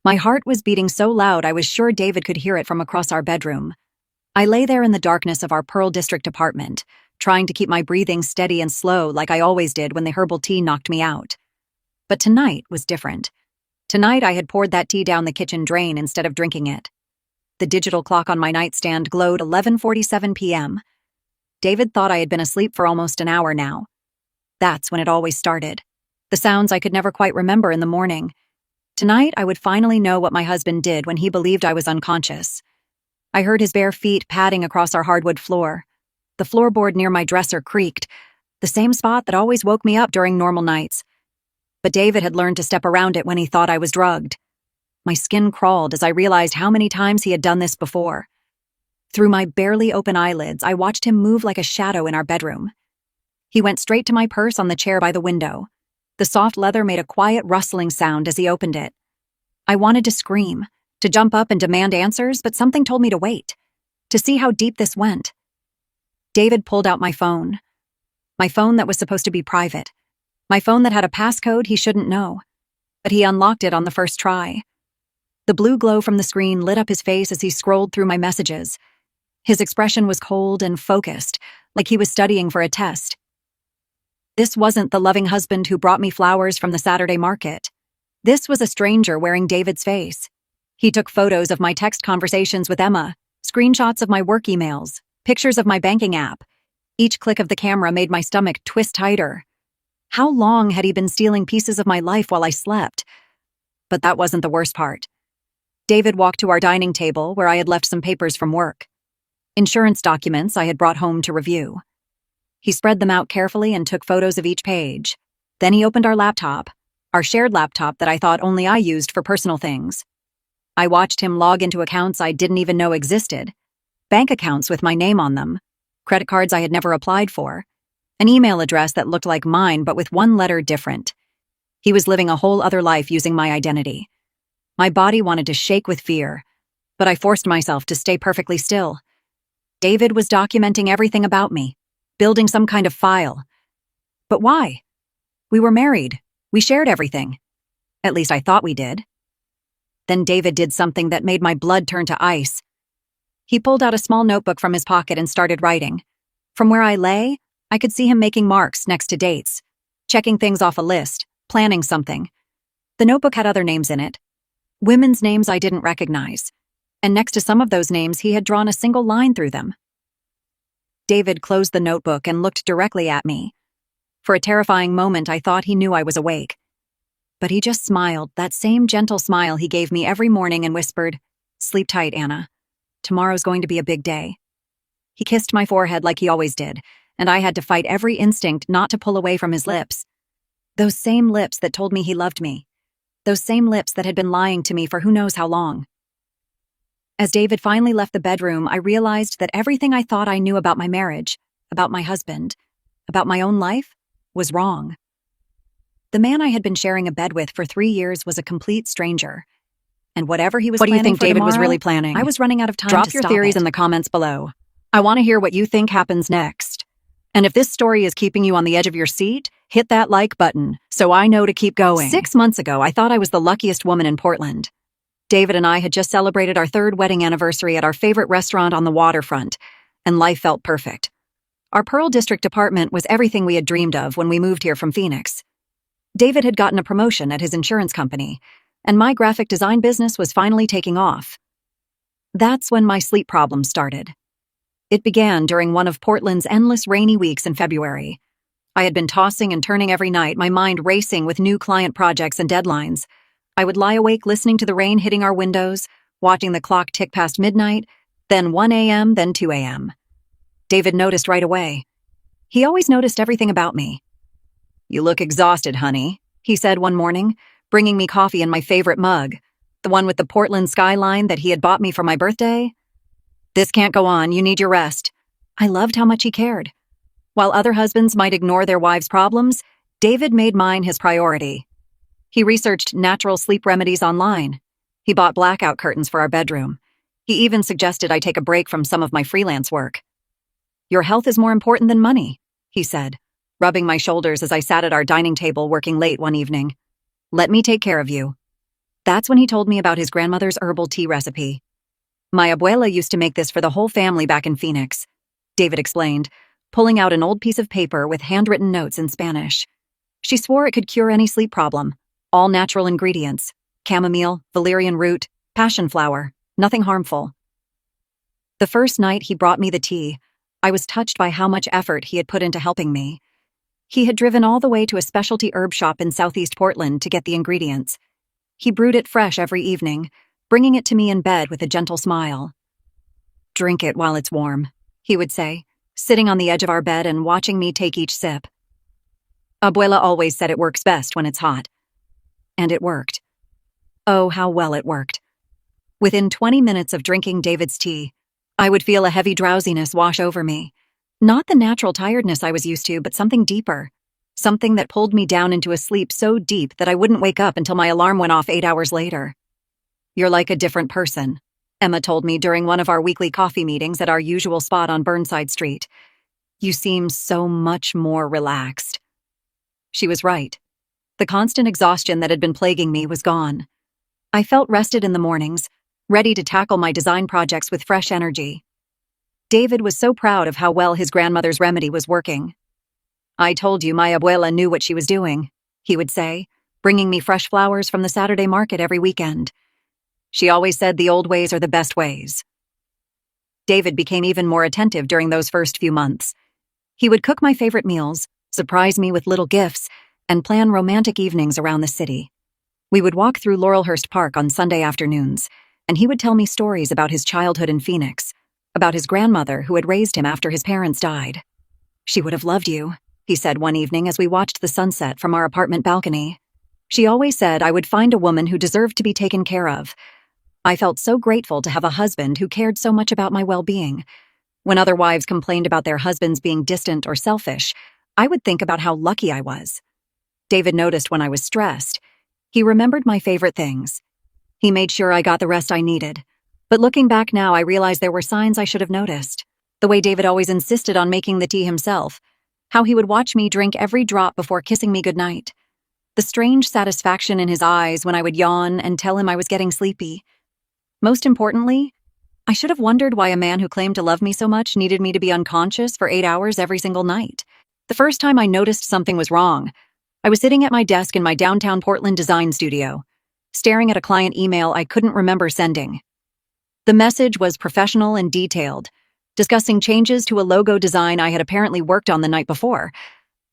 My heart was beating so loud I was sure David could hear it from across our bedroom. I lay there in the darkness of our Pearl District apartment, trying to keep my breathing steady and slow like I always did when the herbal tea knocked me out. But tonight was different. Tonight I had poured that tea down the kitchen drain instead of drinking it. The digital clock on my nightstand glowed 11:47 p.m. David thought I had been asleep for almost an hour now. That's when it always started. The sounds I could never quite remember in the morning. Tonight I would finally know what my husband did when he believed I was unconscious. I heard his bare feet padding across our hardwood floor. The floorboard near my dresser creaked, the same spot that always woke me up during normal nights. But David had learned to step around it when he thought I was drugged. My skin crawled as I realized how many times he had done this before. Through my barely open eyelids, I watched him move like a shadow in our bedroom. He went straight to my purse on the chair by the window. The soft leather made a quiet rustling sound as he opened it. I wanted to scream, to jump up and demand answers, but something told me to wait, to see how deep this went. David pulled out my phone that was supposed to be private, my phone that had a passcode he shouldn't know, but he unlocked it on the first try. The blue glow from the screen lit up his face as he scrolled through my messages. His expression was cold and focused, like he was studying for a test. This wasn't the loving husband who brought me flowers from the Saturday market. This was a stranger wearing David's face. He took photos of my text conversations with Emma, screenshots of my work emails, pictures of my banking app. Each click of the camera made my stomach twist tighter. How long had he been stealing pieces of my life while I slept? But that wasn't the worst part. David walked to our dining table where I had left some papers from work. Insurance documents I had brought home to review. He spread them out carefully and took photos of each page. Then he opened our laptop, our shared laptop that I thought only I used for personal things. I watched him log into accounts I didn't even know existed, bank accounts with my name on them, credit cards I had never applied for, an email address that looked like mine but with one letter different. He was living a whole other life using my identity. My body wanted to shake with fear, but I forced myself to stay perfectly still. David was documenting everything about me, building some kind of file. But why? We were married. We shared everything. At least I thought we did. Then David did something that made my blood turn to ice. He pulled out a small notebook from his pocket and started writing. From where I lay, I could see him making marks next to dates, checking things off a list, planning something. The notebook had other names in it, women's names I didn't recognize, and next to some of those names he had drawn a single line through them. David closed the notebook and looked directly at me. For a terrifying moment I thought he knew I was awake. But he just smiled, that same gentle smile he gave me every morning, and whispered, "Sleep tight, Anna. Tomorrow's going to be a big day." He kissed my forehead like he always did, and I had to fight every instinct not to pull away from his lips. Those same lips that told me he loved me. Those same lips that had been lying to me for who knows how long. As David finally left the bedroom, I realized that everything I thought I knew about my marriage, about my husband, about my own life, was wrong. The man I had been sharing a bed with for 3 years was a complete stranger. And whatever he was What do you planning think for David was tomorrow, really planning? I was running out of time Drop to your stop theories it. in the comments below. I want to hear what you think happens next. And if this story is keeping you on the edge of your seat, hit that like button so I know to keep going. 6 months ago, I thought I was the luckiest woman in Portland. David and I had just celebrated our 3rd wedding anniversary at our favorite restaurant on the waterfront, and life felt perfect. Our Pearl District apartment was everything we had dreamed of when we moved here from Phoenix. David had gotten a promotion at his insurance company, and my graphic design business was finally taking off. That's when my sleep problems started. It began during one of Portland's endless rainy weeks in February. I had been tossing and turning every night, my mind racing with new client projects and deadlines. I would lie awake listening to the rain hitting our windows, watching the clock tick past midnight, then 1 a.m., then 2 a.m. David noticed right away. He always noticed everything about me. "You look exhausted, honey," he said one morning, bringing me coffee in my favorite mug, the one with the Portland skyline that he had bought me for my birthday. "This can't go on, you need your rest." I loved how much he cared. While other husbands might ignore their wives' problems, David made mine his priority. He researched natural sleep remedies online. He bought blackout curtains for our bedroom. He even suggested I take a break from some of my freelance work. "Your health is more important than money," he said, rubbing my shoulders as I sat at our dining table working late one evening. "Let me take care of you." That's when he told me about his grandmother's herbal tea recipe. My abuela used to make this for the whole family back in Phoenix, David explained, pulling out an old piece of paper with handwritten notes in Spanish. She swore it could cure any sleep problem. All natural ingredients: chamomile, valerian root, passion flower, nothing harmful. The first night he brought me the tea, I was touched by how much effort he had put into helping me. He had driven all the way to a specialty herb shop in Southeast Portland to get the ingredients. He brewed it fresh every evening, bringing it to me in bed with a gentle smile. "Drink it while it's warm," he would say, sitting on the edge of our bed and watching me take each sip. Abuela always said it works best when it's hot. And it worked. Oh, how well it worked. Within 20 minutes of drinking David's tea, I would feel a heavy drowsiness wash over me. Not the natural tiredness I was used to, but something deeper. Something that pulled me down into a sleep so deep that I wouldn't wake up until my alarm went off 8 hours later. "You're like a different person," Emma told me during one of our weekly coffee meetings at our usual spot on Burnside Street. "You seem so much more relaxed." She was right. The constant exhaustion that had been plaguing me was gone. I felt rested in the mornings, ready to tackle my design projects with fresh energy. David was so proud of how well his grandmother's remedy was working. "I told you my abuela knew what she was doing," he would say, bringing me fresh flowers from the Saturday market every weekend. "She always said the old ways are the best ways." David became even more attentive during those first few months. He would cook my favorite meals, surprise me with little gifts, and plan romantic evenings around the city. We would walk through Laurelhurst Park on Sunday afternoons, and he would tell me stories about his childhood in Phoenix, about his grandmother who had raised him after his parents died. "She would have loved you," he said one evening as we watched the sunset from our apartment balcony. "She always said I would find a woman who deserved to be taken care of." I felt so grateful to have a husband who cared so much about my well-being. When other wives complained about their husbands being distant or selfish, I would think about how lucky I was. David noticed when I was stressed. He remembered my favorite things. He made sure I got the rest I needed. But looking back now, I realized there were signs I should have noticed. The way David always insisted on making the tea himself. How he would watch me drink every drop before kissing me goodnight. The strange satisfaction in his eyes when I would yawn and tell him I was getting sleepy. Most importantly, I should have wondered why a man who claimed to love me so much needed me to be unconscious for 8 hours every single night. The first time I noticed something was wrong, I was sitting at my desk in my downtown Portland design studio, staring at a client email I couldn't remember sending. The message was professional and detailed, discussing changes to a logo design I had apparently worked on the night before,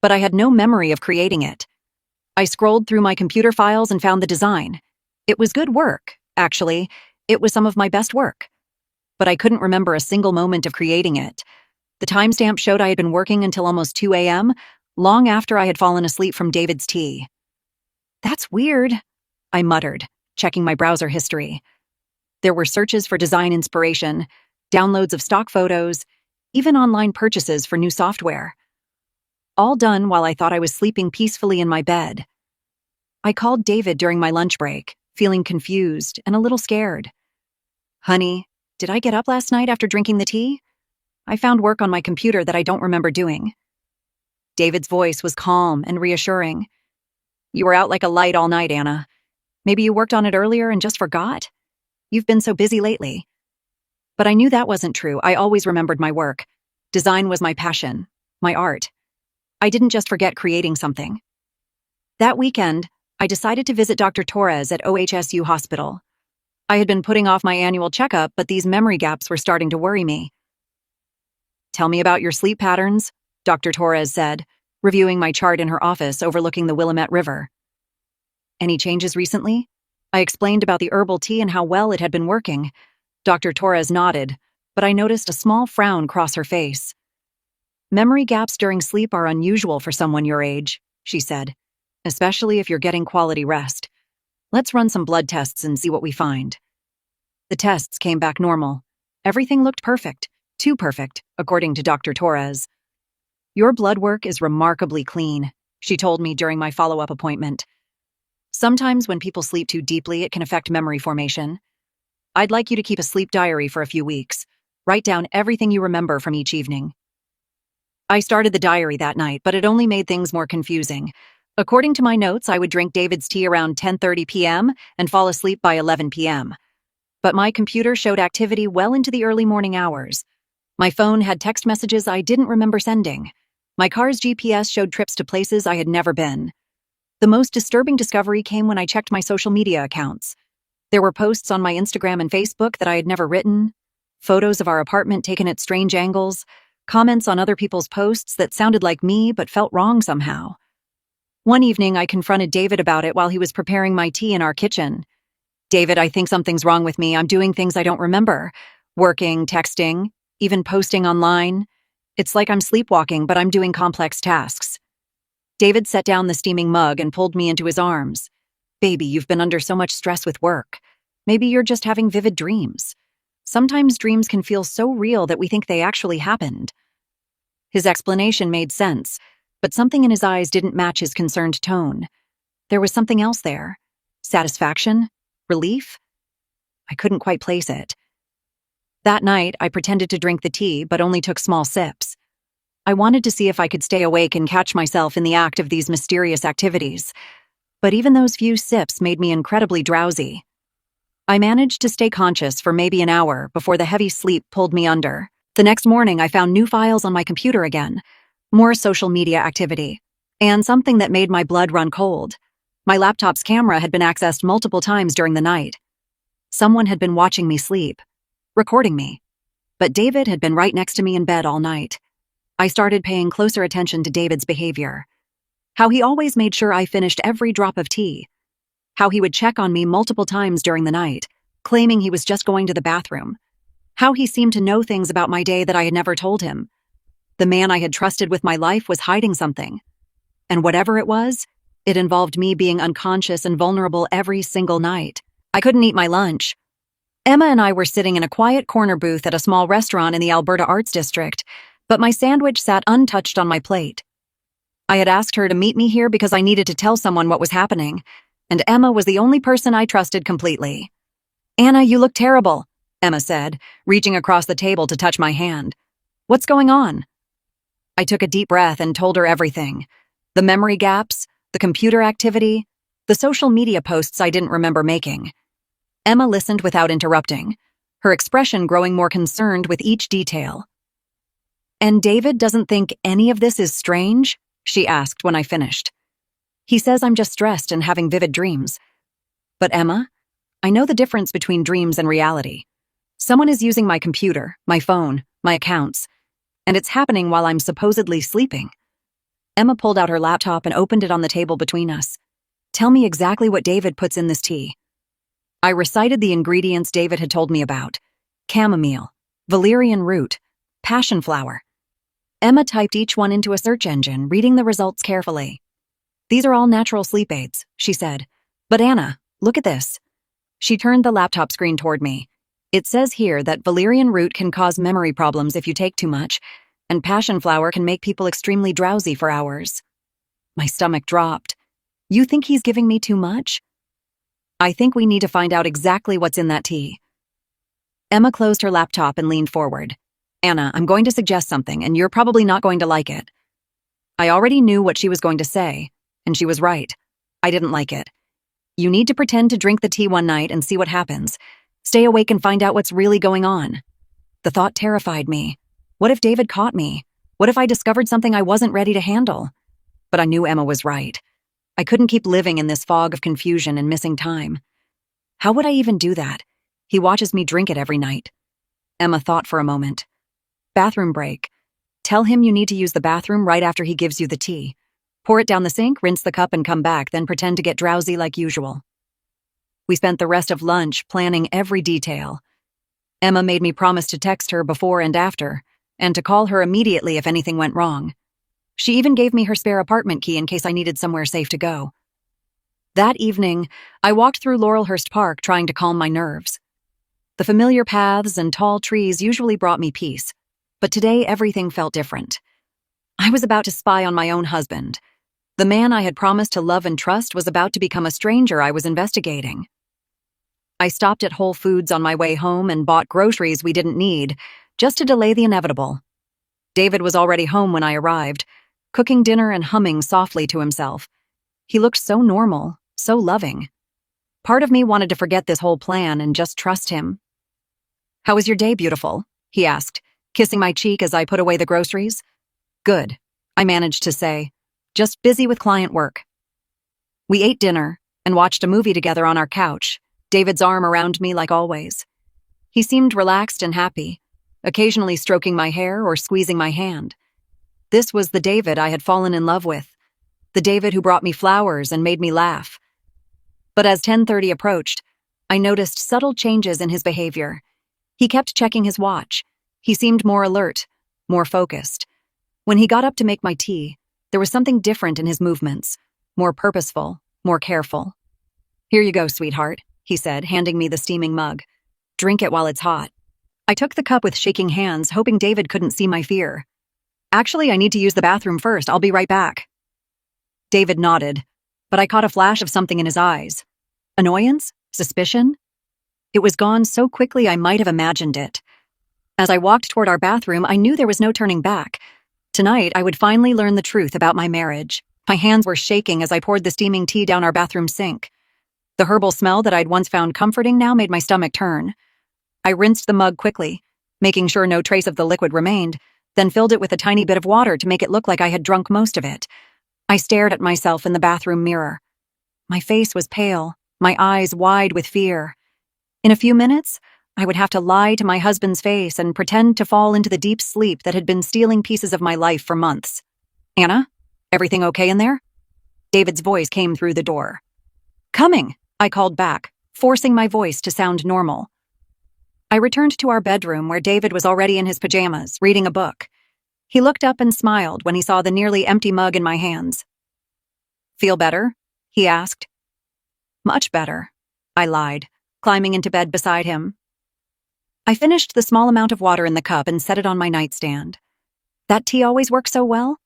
but I had no memory of creating it. I scrolled through my computer files and found the design. It was good work, actually. It was some of my best work. But I couldn't remember a single moment of creating it. The timestamp showed I had been working until almost 2 a.m., long after I had fallen asleep from David's tea. "That's weird," I muttered, checking my browser history. There were searches for design inspiration, downloads of stock photos, even online purchases for new software. All done while I thought I was sleeping peacefully in my bed. I called David during my lunch break, feeling confused and a little scared. "Honey, did I get up last night after drinking the tea? I found work on my computer that I don't remember doing." David's voice was calm and reassuring. "You were out like a light all night, Anna. Maybe you worked on it earlier and just forgot? You've been so busy lately." But I knew that wasn't true. I always remembered my work. Design was my passion, my art. I didn't just forget creating something. That weekend, I decided to visit Dr. Torres at OHSU Hospital. I had been putting off my annual checkup, but these memory gaps were starting to worry me. "Tell me about your sleep patterns," Dr. Torres said, reviewing my chart in her office overlooking the Willamette River. "Any changes recently?" I explained about the herbal tea and how well it had been working. Dr. Torres nodded, but I noticed a small frown cross her face. "Memory gaps during sleep are unusual for someone your age," she said, "especially if you're getting quality rest. Let's run some blood tests and see what we find." The tests came back normal. Everything looked perfect, too perfect, according to Dr. Torres. "Your blood work is remarkably clean," she told me during my follow-up appointment. "Sometimes when people sleep too deeply, it can affect memory formation. I'd like you to keep a sleep diary for a few weeks. Write down everything you remember from each evening." I started the diary that night, but it only made things more confusing. According to my notes, I would drink David's tea around 10:30 p.m. and fall asleep by 11 p.m. But my computer showed activity well into the early morning hours. My phone had text messages I didn't remember sending. My car's GPS showed trips to places I had never been. The most disturbing discovery came when I checked my social media accounts. There were posts on my Instagram and Facebook that I had never written, photos of our apartment taken at strange angles, comments on other people's posts that sounded like me but felt wrong somehow. One evening, I confronted David about it while he was preparing my tea in our kitchen. "David, I think something's wrong with me. I'm doing things I don't remember. Working, texting, even posting online. It's like I'm sleepwalking, but I'm doing complex tasks." David set down the steaming mug and pulled me into his arms. "Baby, you've been under so much stress with work. Maybe you're just having vivid dreams. Sometimes dreams can feel so real that we think they actually happened." His explanation made sense, but something in his eyes didn't match his concerned tone. There was something else there. Satisfaction? Relief? I couldn't quite place it. That night, I pretended to drink the tea, but only took small sips. I wanted to see if I could stay awake and catch myself in the act of these mysterious activities. But even those few sips made me incredibly drowsy. I managed to stay conscious for maybe an hour before the heavy sleep pulled me under. The next morning, I found new files on my computer again, more social media activity, and something that made my blood run cold. My laptop's camera had been accessed multiple times during the night. Someone had been watching me sleep, recording me. But David had been right next to me in bed all night. I started paying closer attention to David's behavior. How he always made sure I finished every drop of tea. How he would check on me multiple times during the night, claiming he was just going to the bathroom. How he seemed to know things about my day that I had never told him. The man I had trusted with my life was hiding something. And whatever it was, it involved me being unconscious and vulnerable every single night. I couldn't eat my lunch. Emma and I were sitting in a quiet corner booth at a small restaurant in the Alberta Arts District, but my sandwich sat untouched on my plate. I had asked her to meet me here because I needed to tell someone what was happening, and Emma was the only person I trusted completely. "Anna, you look terrible," Emma said, reaching across the table to touch my hand. "What's going on?" I took a deep breath and told her everything. The memory gaps, the computer activity, the social media posts I didn't remember making. Emma listened without interrupting, her expression growing more concerned with each detail. "And David doesn't think any of this is strange?" she asked when I finished. "He says I'm just stressed and having vivid dreams. But Emma, I know the difference between dreams and reality. Someone is using my computer, my phone, my accounts, and it's happening while I'm supposedly sleeping." Emma pulled out her laptop and opened it on the table between us. "Tell me exactly what David puts in this tea." I recited the ingredients David had told me about: chamomile, valerian root, passion flower. Emma typed each one into a search engine, reading the results carefully. "These are all natural sleep aids," she said. "But Anna, look at this." She turned the laptop screen toward me. "It says here that valerian root can cause memory problems if you take too much, and passion flower can make people extremely drowsy for hours." My stomach dropped. "You think he's giving me too much?" "I think we need to find out exactly what's in that tea." Emma closed her laptop and leaned forward. "Anna, I'm going to suggest something, and you're probably not going to like it." I already knew what she was going to say, and she was right. I didn't like it. "You need to pretend to drink the tea one night and see what happens. Stay awake and find out what's really going on." The thought terrified me. What if David caught me? What if I discovered something I wasn't ready to handle? But I knew Emma was right. I couldn't keep living in this fog of confusion and missing time. How would I even do that? He watches me drink it every night. Emma thought for a moment. "Bathroom break. Tell him you need to use the bathroom right after he gives you the tea. Pour it down the sink, rinse the cup, and come back, then pretend to get drowsy like usual." We spent the rest of lunch planning every detail. Emma made me promise to text her before and after, and to call her immediately if anything went wrong. She even gave me her spare apartment key in case I needed somewhere safe to go. That evening, I walked through Laurelhurst Park trying to calm my nerves. The familiar paths and tall trees usually brought me peace, but today everything felt different. I was about to spy on my own husband. The man I had promised to love and trust was about to become a stranger I was investigating. I stopped at Whole Foods on my way home and bought groceries we didn't need, just to delay the inevitable. David was already home when I arrived, cooking dinner and humming softly to himself. He looked so normal, so loving. Part of me wanted to forget this whole plan and just trust him. "How was your day, beautiful?" he asked, kissing my cheek as I put away the groceries. "Good," I managed to say. "Just busy with client work." We ate dinner and watched a movie together on our couch, David's arm around me like always. He seemed relaxed and happy, occasionally stroking my hair or squeezing my hand. This was the David I had fallen in love with, the David who brought me flowers and made me laugh. But as 10:30 approached, I noticed subtle changes in his behavior. He kept checking his watch. He seemed more alert, more focused. When he got up to make my tea, there was something different in his movements, more purposeful, more careful. "Here you go, sweetheart," he said, handing me the steaming mug. "Drink it while it's hot." I took the cup with shaking hands, hoping David couldn't see my fear. "Actually, I need to use the bathroom first. I'll be right back." David nodded, but I caught a flash of something in his eyes. Annoyance? Suspicion? It was gone so quickly I might have imagined it. As I walked toward our bathroom, I knew there was no turning back. Tonight, I would finally learn the truth about my marriage. My hands were shaking as I poured the steaming tea down our bathroom sink. The herbal smell that I'd once found comforting now made my stomach turn. I rinsed the mug quickly, making sure no trace of the liquid remained, then filled it with a tiny bit of water to make it look like I had drunk most of it. I stared at myself in the bathroom mirror. My face was pale, my eyes wide with fear. In a few minutes, I would have to lie to my husband's face and pretend to fall into the deep sleep that had been stealing pieces of my life for months. "Anna, everything okay in there?" David's voice came through the door. "Coming," I called back, forcing my voice to sound normal. I returned to our bedroom where David was already in his pajamas, reading a book. He looked up and smiled when he saw the nearly empty mug in my hands. "Feel better?" he asked. "Much better," I lied, climbing into bed beside him. I finished the small amount of water in the cup and set it on my nightstand. "That tea always works so well?"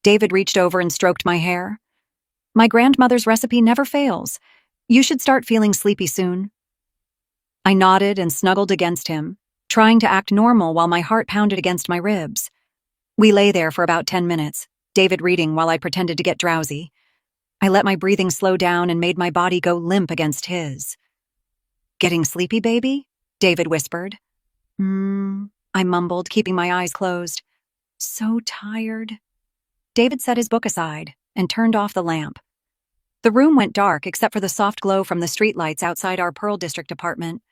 David reached over and stroked my hair. "My grandmother's recipe never fails. You should start feeling sleepy soon." I nodded and snuggled against him, trying to act normal while my heart pounded against my ribs. We lay there for about 10 minutes, David reading while I pretended to get drowsy. I let my breathing slow down and made my body go limp against his. "Getting sleepy, baby?" David whispered. I mumbled, keeping my eyes closed. "So tired." David set his book aside and turned off the lamp. The room went dark except for the soft glow from the streetlights outside our Pearl District apartment.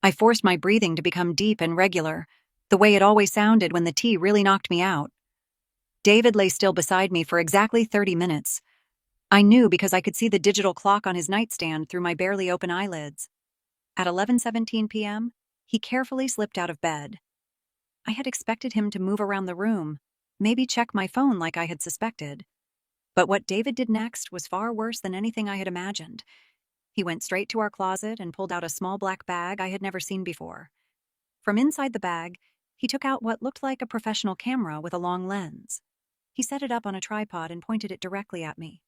I forced my breathing to become deep and regular, the way it always sounded when the tea really knocked me out. David lay still beside me for exactly 30 minutes. I knew because I could see the digital clock on his nightstand through my barely open eyelids. At 11:17 p.m., he carefully slipped out of bed. I had expected him to move around the room, maybe check my phone like I had suspected. But what David did next was far worse than anything I had imagined. He went straight to our closet and pulled out a small black bag I had never seen before. From inside the bag, he took out what looked like a professional camera with a long lens. He set it up on a tripod and pointed it directly at me.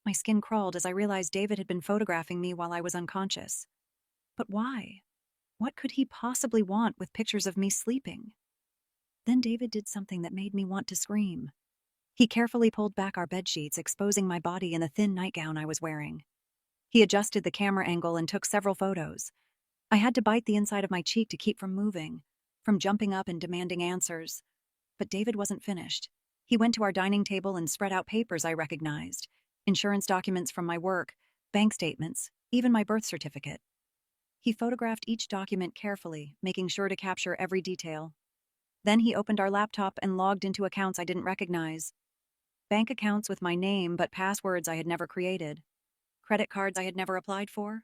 My skin crawled as I realized David had been photographing me while I was unconscious. But why? What could he possibly want with pictures of me sleeping? Then David did something that made me want to scream. He carefully pulled back our bedsheets, exposing my body in the thin nightgown I was wearing. He adjusted the camera angle and took several photos. I had to bite the inside of my cheek to keep from moving, from jumping up and demanding answers. But David wasn't finished. He went to our dining table and spread out papers I recognized. Insurance documents from my work, bank statements, even my birth certificate. He photographed each document carefully, making sure to capture every detail. Then he opened our laptop and logged into accounts I didn't recognize. Bank accounts with my name but passwords I had never created. Credit cards I had never applied for.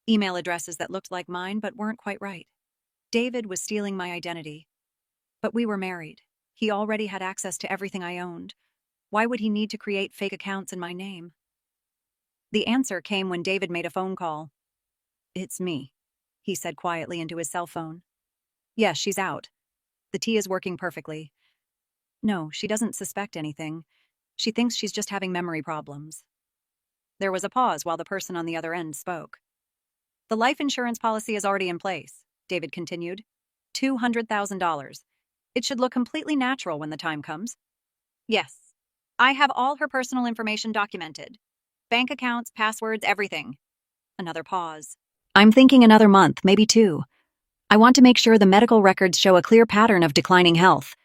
Email addresses that looked like mine but weren't quite right. David was stealing my identity. But we were married. He already had access to everything I owned. Why would he need to create fake accounts in my name? The answer came when David made a phone call. "It's me," he said quietly into his cell phone. "Yes, she's out. The tea is working perfectly. No, she doesn't suspect anything. She thinks she's just having memory problems." There was a pause while the person on the other end spoke. "The life insurance policy is already in place," David continued. $200,000. It should look completely natural when the time comes. "Yes. I have all her personal information documented." Bank accounts, passwords, everything. Another pause. I'm thinking another month, maybe 2. I want to make sure the medical records show a clear pattern of declining health.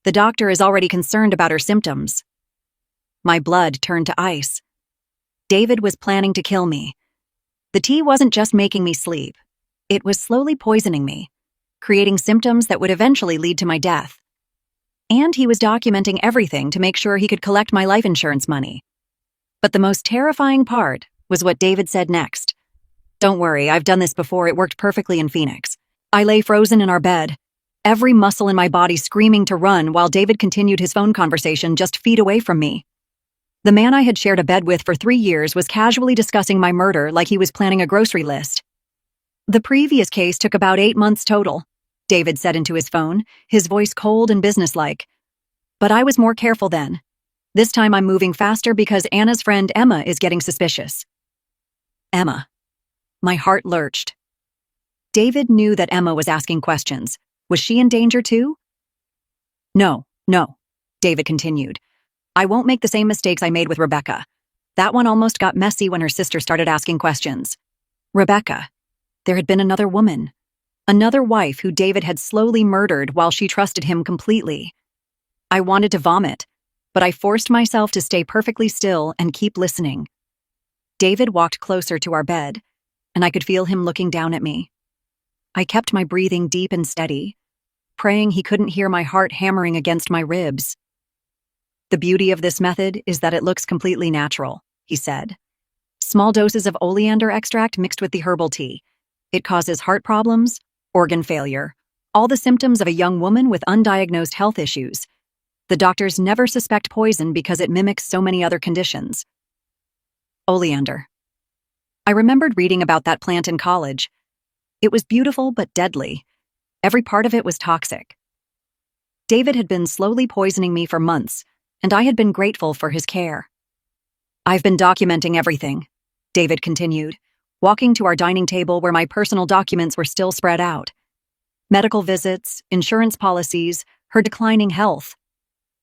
The doctor is already concerned about her symptoms. My blood turned to ice. David was planning to kill me. The tea wasn't just making me sleep. It was slowly poisoning me, creating symptoms that would eventually lead to my death. And he was documenting everything to make sure he could collect my life insurance money. But the most terrifying part was what David said next. Don't worry, I've done this before. It worked perfectly in Phoenix. I lay frozen in our bed, every muscle in my body screaming to run while David continued his phone conversation just feet away from me. The man I had shared a bed with for 3 years was casually discussing my murder like he was planning a grocery list. The previous case took about 8 months total, David said into his phone, his voice cold and businesslike. But I was more careful then. This time I'm moving faster because Anna's friend Emma is getting suspicious. Emma. My heart lurched. David knew that Emma was asking questions. Was she in danger too? No, David continued. I won't make the same mistakes I made with Rebecca. That one almost got messy when her sister started asking questions. Rebecca. There had been another woman. Another wife who David had slowly murdered while she trusted him completely. I wanted to vomit, but I forced myself to stay perfectly still and keep listening. David walked closer to our bed, and I could feel him looking down at me. I kept my breathing deep and steady, praying he couldn't hear my heart hammering against my ribs. The beauty of this method is that it looks completely natural, he said. Small doses of oleander extract mixed with the herbal tea. It causes heart problems, organ failure, all the symptoms of a young woman with undiagnosed health issues. The doctors never suspect poison because it mimics so many other conditions. Oleander. I remembered reading about that plant in college. It was beautiful but deadly. Every part of it was toxic. David had been slowly poisoning me for months, and I had been grateful for his care. I've been documenting everything, David continued, walking to our dining table where my personal documents were still spread out. Medical visits, insurance policies, her declining health.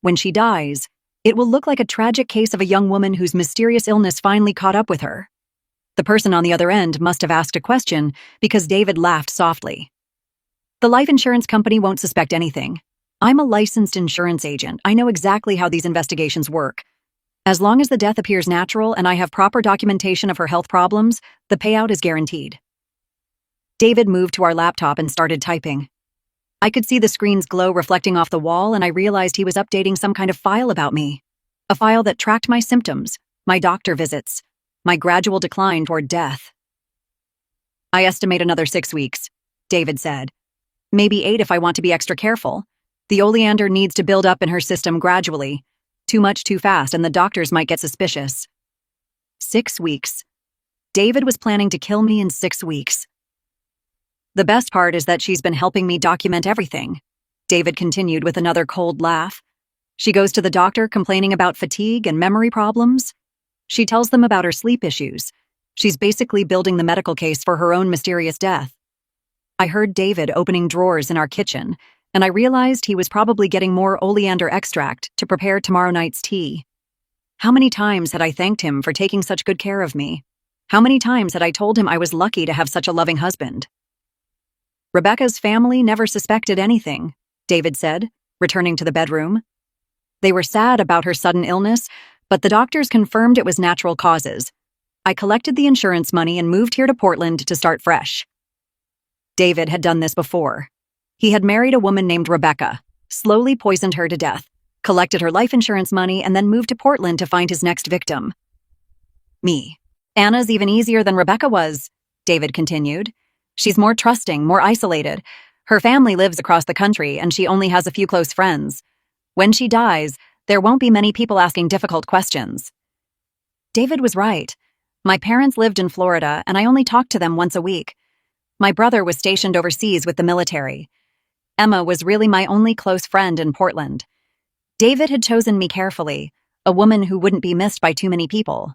When she dies, it will look like a tragic case of a young woman whose mysterious illness finally caught up with her. The person on the other end must have asked a question because David laughed softly. The life insurance company won't suspect anything. I'm a licensed insurance agent. I know exactly how these investigations work. As long as the death appears natural and I have proper documentation of her health problems, the payout is guaranteed. David moved to our laptop and started typing. I could see the screen's glow reflecting off the wall, and I realized he was updating some kind of file about me. A file that tracked my symptoms, my doctor visits, my gradual decline toward death. I estimate another 6 weeks, David said. Maybe 8 if I want to be extra careful. The oleander needs to build up in her system gradually. Too much too fast, and the doctors might get suspicious. 6 weeks. David was planning to kill me in 6 weeks. The best part is that she's been helping me document everything, David continued with another cold laugh. She goes to the doctor complaining about fatigue and memory problems. She tells them about her sleep issues. She's basically building the medical case for her own mysterious death. I heard David opening drawers in our kitchen, and I realized he was probably getting more oleander extract to prepare tomorrow night's tea. How many times had I thanked him for taking such good care of me? How many times had I told him I was lucky to have such a loving husband? Rebecca's family never suspected anything, David said, returning to the bedroom. They were sad about her sudden illness, but the doctors confirmed it was natural causes. I collected the insurance money and moved here to Portland to start fresh. David had done this before. He had married a woman named Rebecca, slowly poisoned her to death, collected her life insurance money, and then moved to Portland to find his next victim. Me. Anna's even easier than Rebecca was, David continued. She's more trusting, more isolated. Her family lives across the country, and she only has a few close friends. When she dies, there won't be many people asking difficult questions. David was right. My parents lived in Florida, and I only talked to them once a week. My brother was stationed overseas with the military. Emma was really my only close friend in Portland. David had chosen me carefully, a woman who wouldn't be missed by too many people.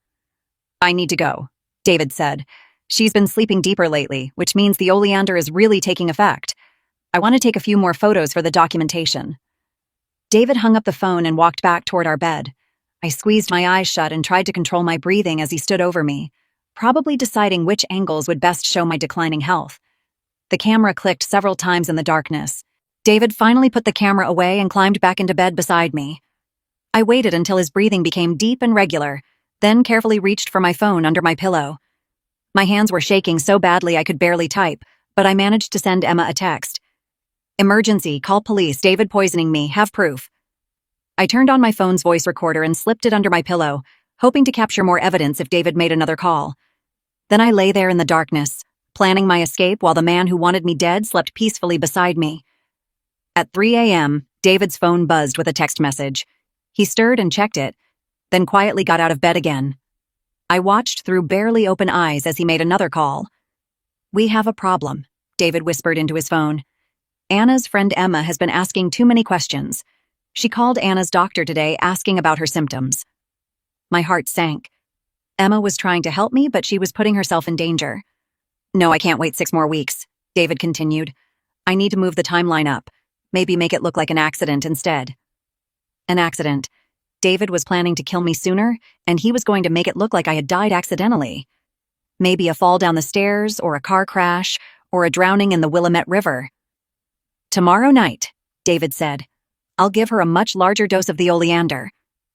I need to go, David said. She's been sleeping deeper lately, which means the oleander is really taking effect. I want to take a few more photos for the documentation. David hung up the phone and walked back toward our bed. I squeezed my eyes shut and tried to control my breathing as he stood over me, probably deciding which angles would best show my declining health. The camera clicked several times in the darkness. David finally put the camera away and climbed back into bed beside me. I waited until his breathing became deep and regular, then carefully reached for my phone under my pillow. My hands were shaking so badly I could barely type, but I managed to send Emma a text. "Emergency, call police, David poisoning me, have proof." I turned on my phone's voice recorder and slipped it under my pillow, hoping to capture more evidence if David made another call. Then I lay there in the darkness, planning my escape while the man who wanted me dead slept peacefully beside me. At 3 a.m., David's phone buzzed with a text message. He stirred and checked it, then quietly got out of bed again. I watched through barely open eyes as he made another call. "We have a problem," David whispered into his phone. "Anna's friend Emma has been asking too many questions. She called Anna's doctor today asking about her symptoms." My heart sank. Emma was trying to help me, but she was putting herself in danger. "No, I can't wait 6 more weeks," David continued. "I need to move the timeline up. Maybe make it look like an accident instead." An accident. David was planning to kill me sooner, and he was going to make it look like I had died accidentally. Maybe a fall down the stairs, or a car crash, or a drowning in the Willamette River. "Tomorrow night," David said, "I'll give her a much larger dose of the oleander,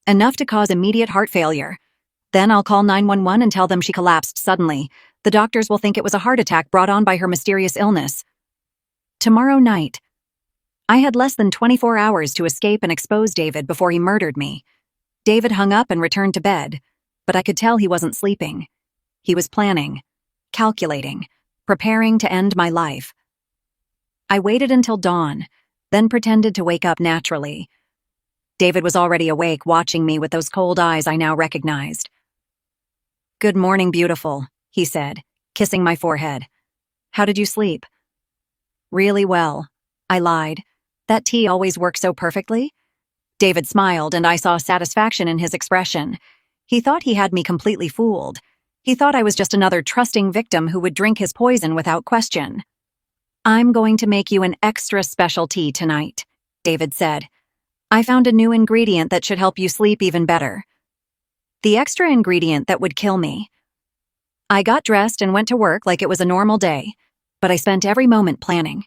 enough to cause immediate heart failure. Then I'll call 911 and tell them she collapsed suddenly. The doctors will think it was a heart attack brought on by her mysterious illness." Tomorrow night. I had less than 24 hours to escape and expose David before he murdered me. David hung up and returned to bed, but I could tell he wasn't sleeping. He was planning, calculating, preparing to end my life. I waited until dawn, then pretended to wake up naturally. David was already awake, watching me with those cold eyes I now recognized. "Good morning, beautiful," he said, kissing my forehead. "How did you sleep?" "Really well," I lied. "That tea always works so perfectly?" David smiled, and I saw satisfaction in his expression. He thought he had me completely fooled. He thought I was just another trusting victim who would drink his poison without question. "I'm going to make you an extra special tea tonight," David said. "I found a new ingredient that should help you sleep even better." The extra ingredient that would kill me. I got dressed and went to work like it was a normal day, but I spent every moment planning.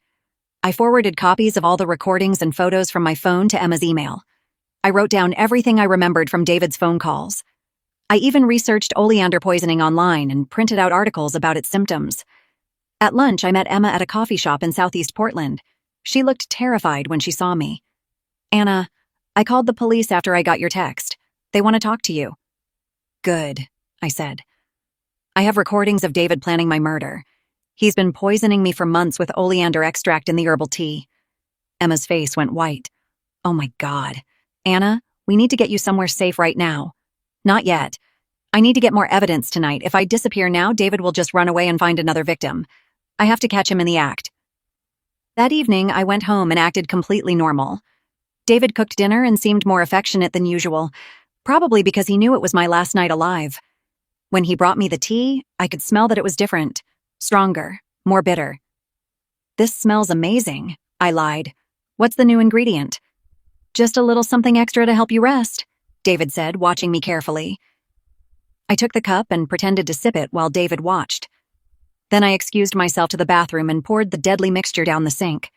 I forwarded copies of all the recordings and photos from my phone to Emma's email. I wrote down everything I remembered from David's phone calls. I even researched oleander poisoning online and printed out articles about its symptoms. At lunch, I met Emma at a coffee shop in Southeast Portland. She looked terrified when she saw me. "Anna, I called the police after I got your text. They want to talk to you." "Good," I said. "I have recordings of David planning my murder. He's been poisoning me for months with oleander extract in the herbal tea." Emma's face went white. "Oh my God. Anna, we need to get you somewhere safe right now." "Not yet. I need to get more evidence tonight. If I disappear now, David will just run away and find another victim. I have to catch him in the act." That evening, I went home and acted completely normal. David cooked dinner and seemed more affectionate than usual, probably because he knew it was my last night alive. When he brought me the tea, I could smell that it was different. Stronger, more bitter. "This smells amazing," I lied. "What's the new ingredient?" "Just a little something extra to help you rest," David said, watching me carefully. I took the cup and pretended to sip it while David watched. Then I excused myself to the bathroom and poured the deadly mixture down the sink.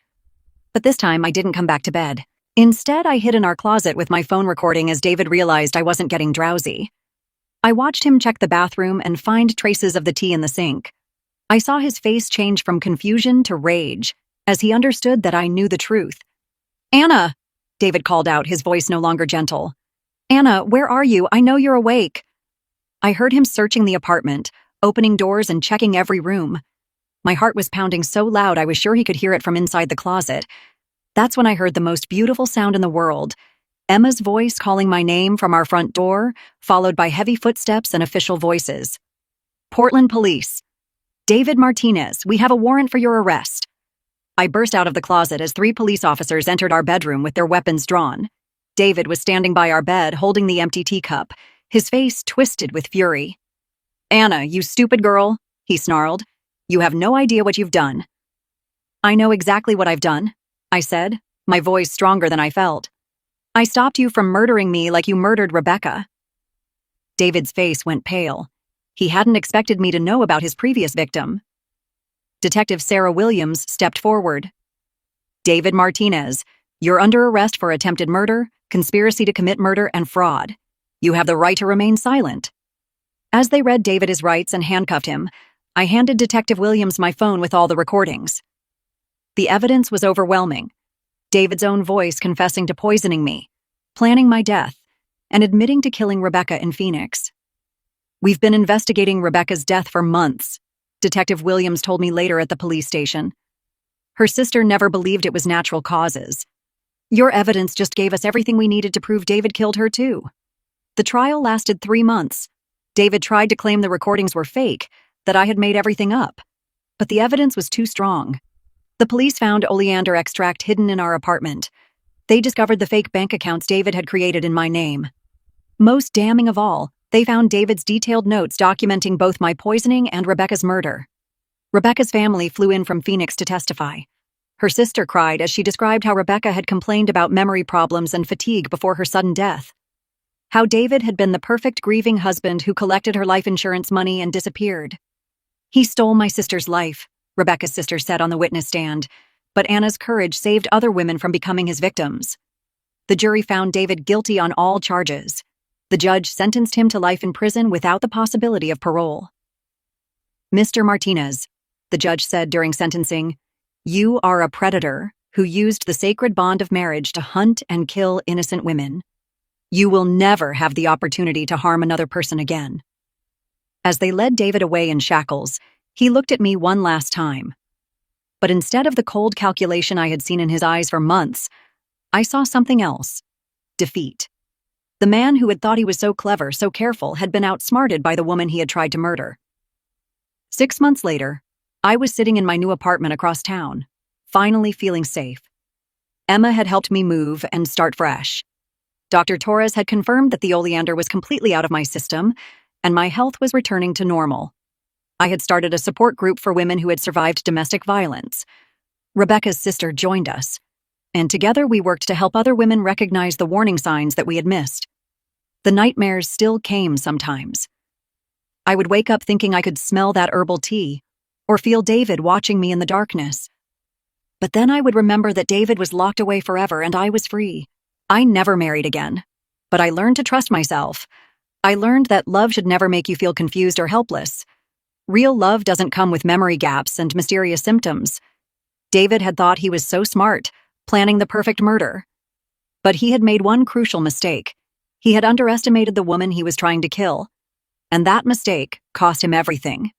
But this time I didn't come back to bed. Instead, I hid in our closet with my phone recording as David realized I wasn't getting drowsy. I watched him check the bathroom and find traces of the tea in the sink. I saw his face change from confusion to rage as he understood that I knew the truth. "Anna!" David called out, his voice no longer gentle. "Anna, where are you? I know you're awake." I heard him searching the apartment, opening doors and checking every room. My heart was pounding so loud I was sure he could hear it from inside the closet. That's when I heard the most beautiful sound in the world, Emma's voice calling my name from our front door, followed by heavy footsteps and official voices. "Portland Police. David Martinez, we have a warrant for your arrest." I burst out of the closet as 3 police officers entered our bedroom with their weapons drawn. David was standing by our bed holding the empty teacup, his face twisted with fury. "Anna, you stupid girl," he snarled. "You have no idea what you've done." "I know exactly what I've done," I said, my voice stronger than I felt. "I stopped you from murdering me like you murdered Rebecca. David's face went pale. He hadn't expected me to know about his previous victim. Detective Sarah Williams stepped forward. David Martinez, you're under arrest for attempted murder, conspiracy to commit murder, and fraud. You have the right to remain silent. As they read David his rights and handcuffed him, I handed Detective Williams my phone with all the recordings. The evidence was overwhelming. David's own voice confessing to poisoning me, planning my death, and admitting to killing Rebecca in Phoenix. We've been investigating Rebecca's death for months, Detective Williams told me later at the police station. Her sister never believed it was natural causes. Your evidence just gave us everything we needed to prove David killed her too. The trial lasted 3 months. David tried to claim the recordings were fake, that I had made everything up. But the evidence was too strong. The police found oleander extract hidden in our apartment. They discovered the fake bank accounts David had created in my name. Most damning of all, they found David's detailed notes documenting both my poisoning and Rebecca's murder. Rebecca's family flew in from Phoenix to testify. Her sister cried as she described how Rebecca had complained about memory problems and fatigue before her sudden death. How David had been the perfect grieving husband who collected her life insurance money and disappeared. He stole my sister's life, Rebecca's sister said on the witness stand, but Anna's courage saved other women from becoming his victims. The jury found David guilty on all charges. The judge sentenced him to life in prison without the possibility of parole. Mr. Martinez, the judge said during sentencing, you are a predator who used the sacred bond of marriage to hunt and kill innocent women. You will never have the opportunity to harm another person again. As they led David away in shackles, he looked at me one last time. But instead of the cold calculation I had seen in his eyes for months, I saw something else. Defeat. The man who had thought he was so clever, so careful, had been outsmarted by the woman he had tried to murder. 6 months later, I was sitting in my new apartment across town, finally feeling safe. Emma had helped me move and start fresh. Dr. Torres had confirmed that the oleander was completely out of my system, and my health was returning to normal. I had started a support group for women who had survived domestic violence. Rebecca's sister joined us, and together we worked to help other women recognize the warning signs that we had missed. The nightmares still came sometimes. I would wake up thinking I could smell that herbal tea, or feel David watching me in the darkness. But then I would remember that David was locked away forever and I was free. I never married again, but I learned to trust myself. I learned that love should never make you feel confused or helpless. Real love doesn't come with memory gaps and mysterious symptoms. David had thought he was so smart, planning the perfect murder. But he had made one crucial mistake. He had underestimated the woman he was trying to kill. And that mistake cost him everything.